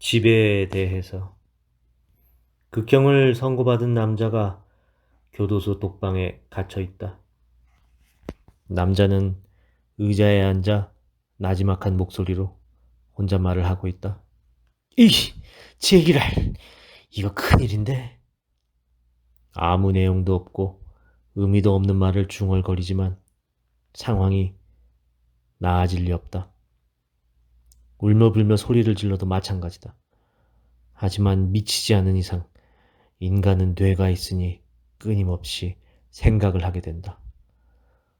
집에 대해서 극형을 선고받은 남자가 교도소 독방에 갇혀 있다. 남자는 의자에 앉아 나지막한 목소리로 혼잣말을 하고 있다. 이, 제기랄, 이거 큰일인데. 아무 내용도 없고 의미도 없는 말을 중얼거리지만 상황이 나아질 리 없다. 울며불며 소리를 질러도 마찬가지다. 하지만 미치지 않은 이상 인간은 뇌가 있으니 끊임없이 생각을 하게 된다.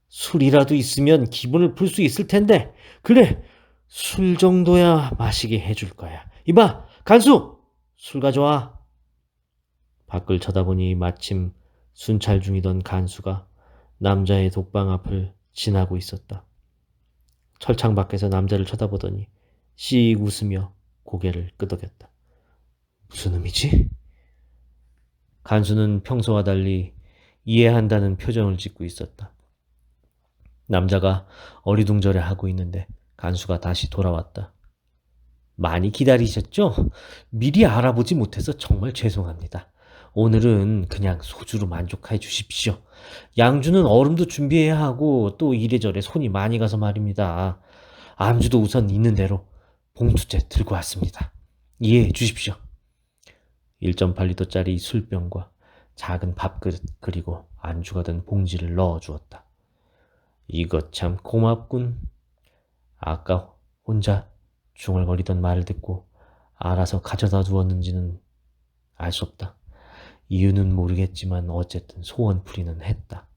술이라도 있으면 기분을 풀 수 있을 텐데, 그래, 술 정도야 마시게 해줄 거야. 이봐, 간수! 술 가져와. 밖을 쳐다보니 마침 순찰 중이던 간수가 남자의 독방 앞을 지나고 있었다. 철창 밖에서 남자를 쳐다보더니 씩 웃으며 고개를 끄덕였다. 무슨 의미지? 간수는 평소와 달리 이해한다는 표정을 짓고 있었다. 남자가 어리둥절해 하고 있는데 간수가 다시 돌아왔다. 많이 기다리셨죠? 미리 알아보지 못해서 정말 죄송합니다. 오늘은 그냥 소주로 만족해 주십시오. 양주는 얼음도 준비해야 하고 또 이래저래 손이 많이 가서 말입니다. 안주도 우선 있는 대로 봉투째 들고 왔습니다. 이해해 주십시오. 1.8리터짜리 술병과 작은 밥그릇 그리고 안주가 든 봉지를 넣어 주었다. 이것 참 고맙군. 아까 혼자 중얼거리던 말을 듣고 알아서 가져다 두었는지는 알 수 없다. 이유는 모르겠지만 어쨌든 소원풀이는 했다.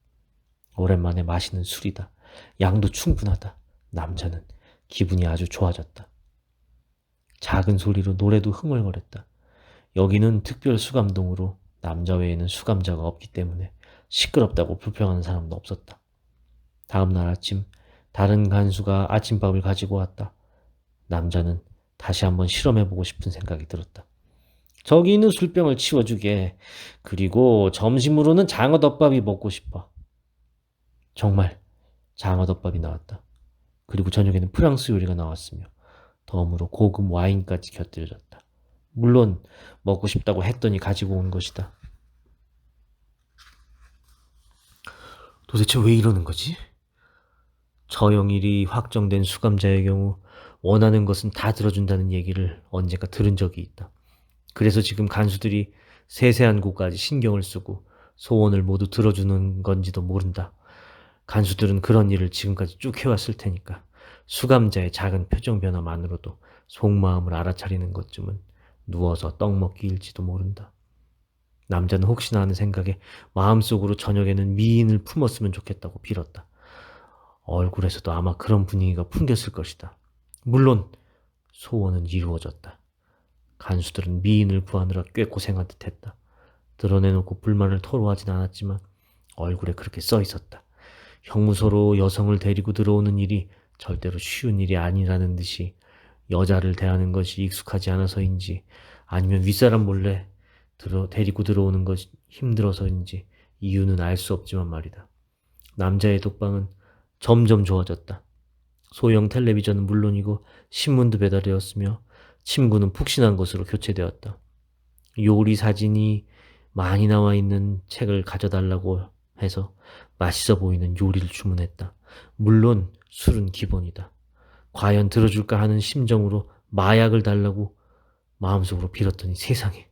오랜만에 마시는 술이다. 양도 충분하다. 남자는 기분이 아주 좋아졌다. 작은 소리로 노래도 흥얼거렸다. 여기는 특별 수감동으로 남자 외에는 수감자가 없기 때문에 시끄럽다고 불평하는 사람도 없었다. 다음 날 아침 다른 간수가 아침밥을 가지고 왔다. 남자는 다시 한번 실험해보고 싶은 생각이 들었다. 저기 있는 술병을 치워주게. 그리고 점심으로는 장어덮밥이 먹고 싶어. 정말 장어덮밥이 나왔다. 그리고 저녁에는 프랑스 요리가 나왔으며 덤으로 고급 와인까지 곁들여졌다. 물론 먹고 싶다고 했더니 가지고 온 것이다. 도대체 왜 이러는 거지? 처형일이 확정된 수감자의 경우 원하는 것은 다 들어준다는 얘기를 언젠가 들은 적이 있다. 그래서 지금 간수들이 세세한 곳까지 신경을 쓰고 소원을 모두 들어주는 건지도 모른다. 간수들은 그런 일을 지금까지 쭉 해왔을 테니까 수감자의 작은 표정 변화만으로도 속마음을 알아차리는 것쯤은 누워서 떡 먹기일지도 모른다. 남자는 혹시나 하는 생각에 마음속으로 저녁에는 미인을 품었으면 좋겠다고 빌었다. 얼굴에서도 아마 그런 분위기가 풍겼을 것이다. 물론 소원은 이루어졌다. 간수들은 미인을 구하느라 꽤 고생한 듯했다. 드러내놓고 불만을 토로하진 않았지만 얼굴에 그렇게 써 있었다. 형무소로 여성을 데리고 들어오는 일이 절대로 쉬운 일이 아니라는 듯이 여자를 대하는 것이 익숙하지 않아서인지 아니면 윗사람 몰래 데리고 들어오는 것이 힘들어서인지 이유는 알 수 없지만 말이다. 남자의 독방은 점점 좋아졌다. 소형 텔레비전은 물론이고 신문도 배달되었으며 침구는 푹신한 것으로 교체되었다. 요리 사진이 많이 나와 있는 책을 가져달라고 해서 맛있어 보이는 요리를 주문했다. 물론 술은 기본이다. 과연 들어줄까 하는 심정으로 마약을 달라고 마음속으로 빌었더니 세상에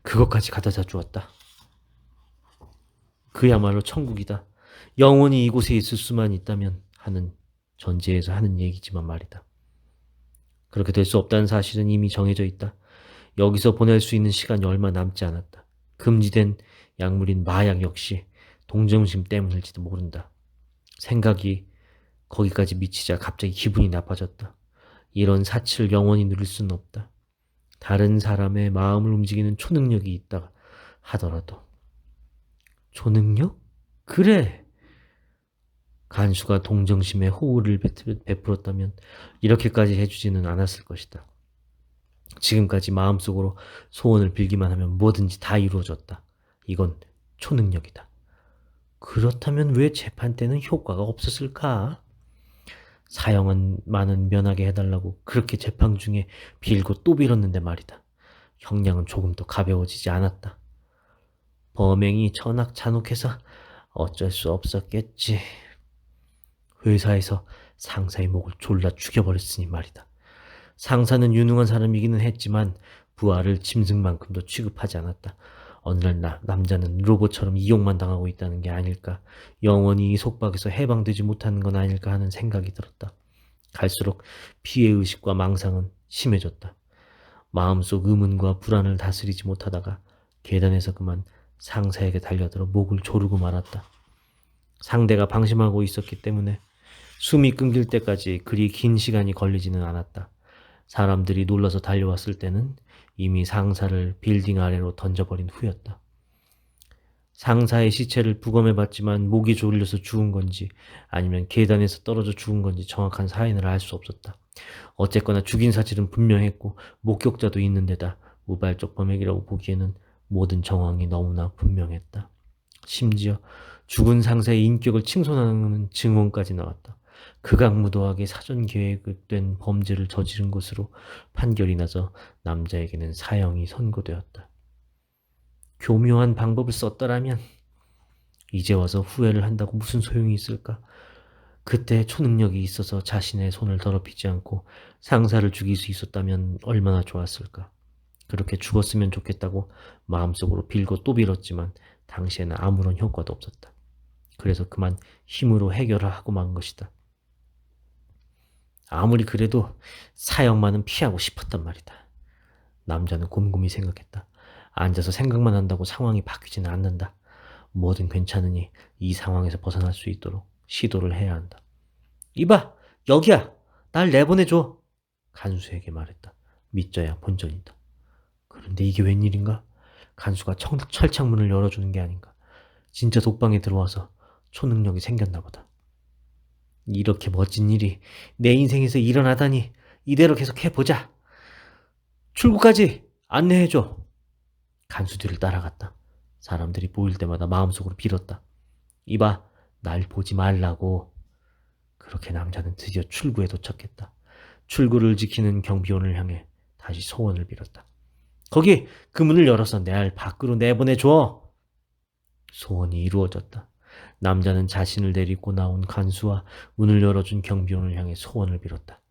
그것까지 가져다 주었다. 그야말로 천국이다. 영원히 이곳에 있을 수만 있다면 하는 전제에서 하는 얘기지만 말이다. 그렇게 될 수 없다는 사실은 이미 정해져 있다. 여기서 보낼 수 있는 시간이 얼마 남지 않았다. 금지된 약물인 마약 역시 동정심 때문일지도 모른다. 생각이 거기까지 미치자 갑자기 기분이 나빠졌다. 이런 사치를 영원히 누릴 수는 없다. 다른 사람의 마음을 움직이는 초능력이 있다 하더라도. 초능력? 그래. 간수가 동정심에 호의를 베풀었다면 이렇게까지 해주지는 않았을 것이다. 지금까지 마음속으로 소원을 빌기만 하면 뭐든지 다 이루어졌다. 이건 초능력이다. 그렇다면 왜 재판 때는 효과가 없었을까? 사형만은 면하게 해달라고 그렇게 재판 중에 빌고 또 빌었는데 말이다. 형량은 조금도 가벼워지지 않았다. 범행이 천악잔혹해서 어쩔 수 없었겠지. 회사에서 상사의 목을 졸라 죽여버렸으니 말이다. 상사는 유능한 사람이기는 했지만 부하를 짐승만큼도 취급하지 않았다. 어느 날 남자는 로봇처럼 이용만 당하고 있다는 게 아닐까, 영원히 이 속박에서 해방되지 못하는 건 아닐까 하는 생각이 들었다. 갈수록 피해의식과 망상은 심해졌다. 마음속 의문과 불안을 다스리지 못하다가 계단에서 그만 상사에게 달려들어 목을 조르고 말았다. 상대가 방심하고 있었기 때문에 숨이 끊길 때까지 그리 긴 시간이 걸리지는 않았다. 사람들이 놀라서 달려왔을 때는 이미 상사를 빌딩 아래로 던져버린 후였다. 상사의 시체를 부검해봤지만 목이 졸려서 죽은 건지 아니면 계단에서 떨어져 죽은 건지 정확한 사인을 알 수 없었다. 어쨌거나 죽인 사실은 분명했고 목격자도 있는 데다 우발적 범행이라고 보기에는 모든 정황이 너무나 분명했다. 심지어 죽은 상사의 인격을 칭송하는 증언까지 나왔다. 극악무도하게 사전 계획된 범죄를 저지른 것으로 판결이 나서 남자에게는 사형이 선고되었다. 교묘한 방법을 썼더라면 이제 와서 후회를 한다고 무슨 소용이 있을까? 그때 초능력이 있어서 자신의 손을 더럽히지 않고 상사를 죽일 수 있었다면 얼마나 좋았을까? 그렇게 죽었으면 좋겠다고 마음속으로 빌고 또 빌었지만 당시에는 아무런 효과도 없었다. 그래서 그만 힘으로 해결하고 만 것이다. 아무리 그래도 사형만은 피하고 싶었단 말이다. 남자는 곰곰이 생각했다. 앉아서 생각만 한다고 상황이 바뀌지는 않는다. 뭐든 괜찮으니 이 상황에서 벗어날 수 있도록 시도를 해야 한다. 이봐, 여기야. 날 내보내줘. 간수에게 말했다. 믿져야 본전이다. 그런데 이게 웬일인가? 간수가 철창문을 열어주는 게 아닌가. 진짜 독방에 들어와서 초능력이 생겼나 보다. 이렇게 멋진 일이 내 인생에서 일어나다니 이대로 계속 해보자. 출구까지 안내해줘. 간수 뒤를 따라갔다. 사람들이 보일 때마다 마음속으로 빌었다. 이봐, 날 보지 말라고. 그렇게 남자는 드디어 출구에 도착했다. 출구를 지키는 경비원을 향해 다시 소원을 빌었다. 거기 그 문을 열어서 날 밖으로 내보내줘. 소원이 이루어졌다. 남자는 자신을 데리고 나온 간수와 문을 열어준 경비원을 향해 소원을 빌었다.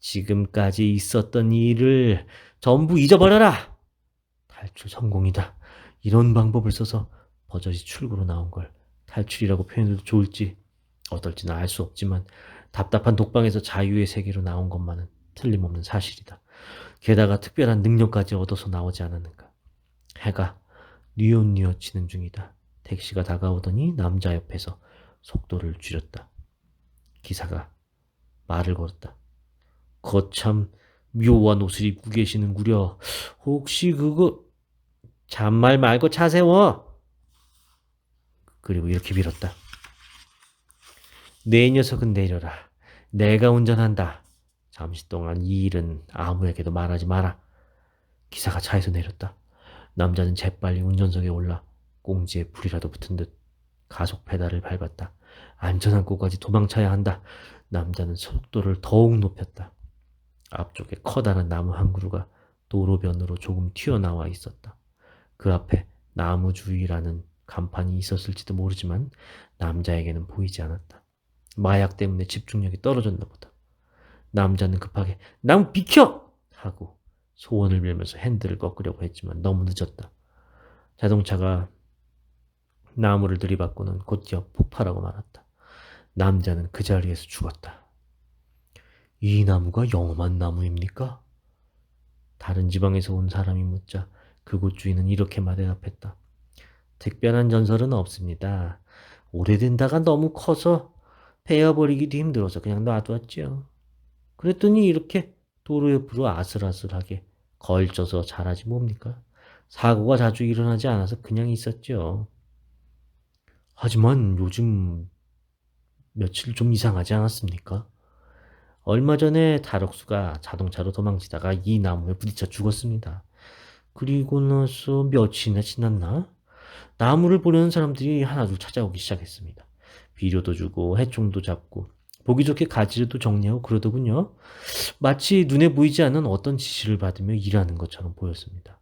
지금까지 있었던 일을 전부 잊어버려라. 탈출 성공이다. 이런 방법을 써서 버젓이 출구로 나온 걸 탈출이라고 표현해도 좋을지 어떨지는 알 수 없지만 답답한 독방에서 자유의 세계로 나온 것만은 틀림없는 사실이다. 게다가 특별한 능력까지 얻어서 나오지 않았는가. 해가 뉘엿뉘엿 지는 중이다. 택시가 다가오더니 남자 옆에서 속도를 줄였다. 기사가 말을 걸었다. 거참 묘한 옷을 입고 계시는구려. 혹시 그거 잔말 말고 차 세워. 그리고 이렇게 빌었다. 내 녀석은 내려라. 내가 운전한다. 잠시 동안 이 일은 아무에게도 말하지 마라. 기사가 차에서 내렸다. 남자는 재빨리 운전석에 올라 꽁지에 불이라도 붙은 듯 가속 페달을 밟았다. 안전한 곳까지 도망쳐야 한다. 남자는 속도를 더욱 높였다. 앞쪽에 커다란 나무 한 그루가 도로변으로 조금 튀어나와 있었다. 그 앞에 나무주의라는 간판이 있었을지도 모르지만 남자에게는 보이지 않았다. 마약 때문에 집중력이 떨어졌나 보다. 남자는 급하게 나무 비켜! 하고 소원을 빌면서 핸들을 꺾으려고 했지만 너무 늦었다. 자동차가 나무를 들이받고는 곧이어 폭발하고 말았다. 남자는 그 자리에서 죽었다. 이 나무가 영험한 나무입니까? 다른 지방에서 온 사람이 묻자 그곳 주인은 이렇게 대답했다. 특별한 전설은 없습니다. 오래된 다가 너무 커서 베어버리기도 힘들어서 그냥 놔두었지요. 그랬더니 이렇게 도로 옆으로 아슬아슬하게 걸쳐서 자라지 뭡니까? 사고가 자주 일어나지 않아서 그냥 있었죠. 하지만 요즘 며칠 좀 이상하지 않았습니까? 얼마 전에 다럭수가 자동차로 도망치다가 이 나무에 부딪혀 죽었습니다. 그리고 나서 며칠이나 지났나? 나무를 보려는 사람들이 하나둘 찾아오기 시작했습니다. 비료도 주고 해충도 잡고 보기 좋게 가지도 정리하고 그러더군요. 마치 눈에 보이지 않는 어떤 지시를 받으며 일하는 것처럼 보였습니다.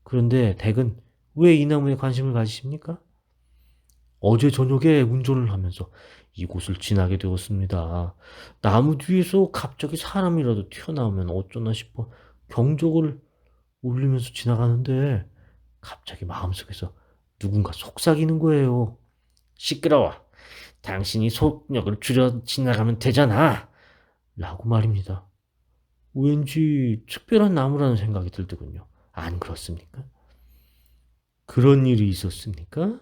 그런데 댁은 왜 이 나무에 관심을 가지십니까? 어제 저녁에 운전을 하면서 이곳을 지나게 되었습니다. 나무 뒤에서 갑자기 사람이라도 튀어나오면 어쩌나 싶어 경적을 울리면서 지나가는데 갑자기 마음속에서 누군가 속삭이는 거예요. 시끄러워. 당신이 속력을 줄여 지나가면 되잖아. 라고 말입니다. 왠지 특별한 나무라는 생각이 들더군요. 안 그렇습니까? 그런 일이 있었습니까?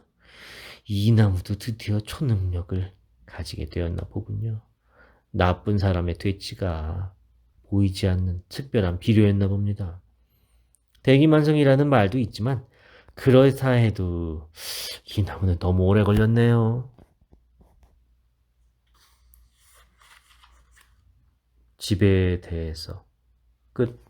이 나무도 드디어 초능력을 가지게 되었나 보군요. 나쁜 사람의 퇴치가 보이지 않는 특별한 비료였나 봅니다. 대기만성이라는 말도 있지만 그렇다 해도 이 나무는 너무 오래 걸렸네요. 집에 대해서 끝.